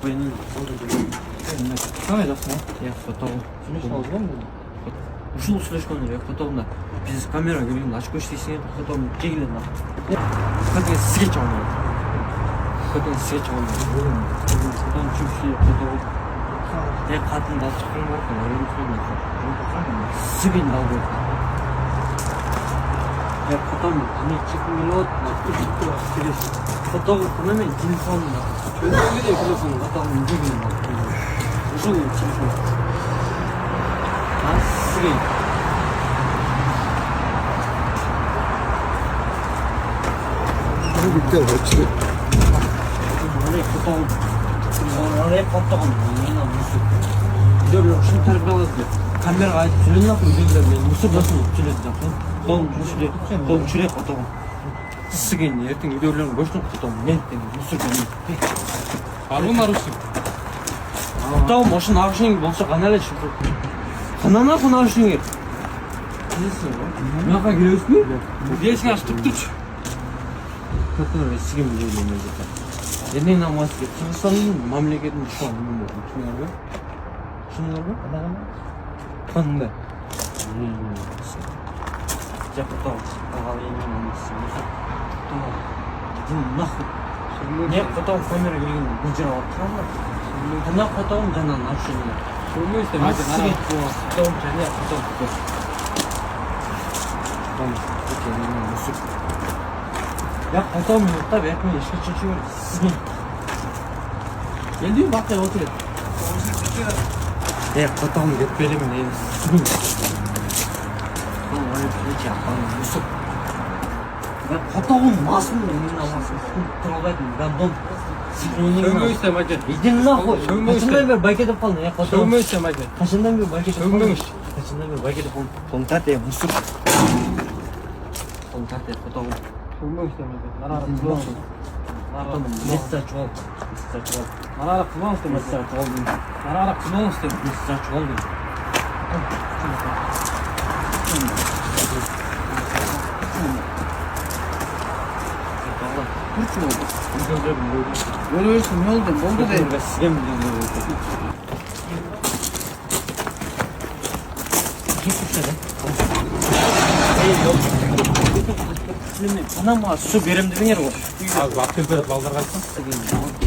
Benim Қалай жақсы ма? я фотоғым. Сөйлесіп қалдың ба мен? Ушул сүйлөшкөн эле фотоғымда. Биз камера келгенде очко иштейсиң, фотоғым жегилен ак. Кәдімгі сізге чамалады. Кәдімгі сізге чамалады. Фотоғым чүпші, фотоғым. Қатында шыққан бар екен, өлім сөйлемейді. Сізген дал болды. Фотоғым не чекім келеді, фотоғым күнімен телефонында. Өзіңде де телефон. Фотоғым жегілен ак. Ушул телефон. Сізген. Bitti açtı. Oraya fotoğraf. Oraya fotoğraf. Yine musul. Videolar şunu tariflemez diyor. Kamera ayet sürün yapın videolar ben musul nasıl sürüyor zaten. Tom şuraya fotoğraf. Sizin erten videoların boşuna fotoğraf. Ne ettin? Musul benim. Барбы нарушник? Fotoğraf машин ağışın bolsa kanala çıkıyor. Kanana konu ağışın yer. Ne kadar giriyorsun mu? Здесь я штук-туч. Который сигим делаем это. Эден намазга Кыргызстандын мамлекетин ушан эме болду. Түшүнүңөрбү? Түшүнүңөрбү? Кандай? Жапатоо. Агалыйын намазсы. Дин нахуй. Не фото камера келген бужара аткандар. Тана фотом жана нарушение. Көрмөйсүң Фотом жана фото. Я потом минутта бәркім ешкі чөчі көрді, сізген. Елдей бақтай отыр еді. Потом бет беремін еді, сізген. Бұл ойып келечі ақтаны мұсып. Потоғын масын мен алмасын, тұралдайтын, ben бом. Көрмөйсүң аке. Иден нахуй. Қашындан бер байкетіп қалдың, потом. Көрмөйсүң аке. Қашындан бер байкетіп қалдың. Көрмөйсүң. Қашындан бер байкетіп қалдың. Қолын тәрте, мұсып. Қолын тәрте, потоғын. Көрмөйсүң аке. Места чуал. Нарара кылбаңыз деп Места чуал. Нарара кылбаңыз деп. Места чуал. Көрөйсүң, не oldu? Oldu deyim. Сізген Анама су берем дегендер ғой. Аз вакыт беріп балдарға айтсаң.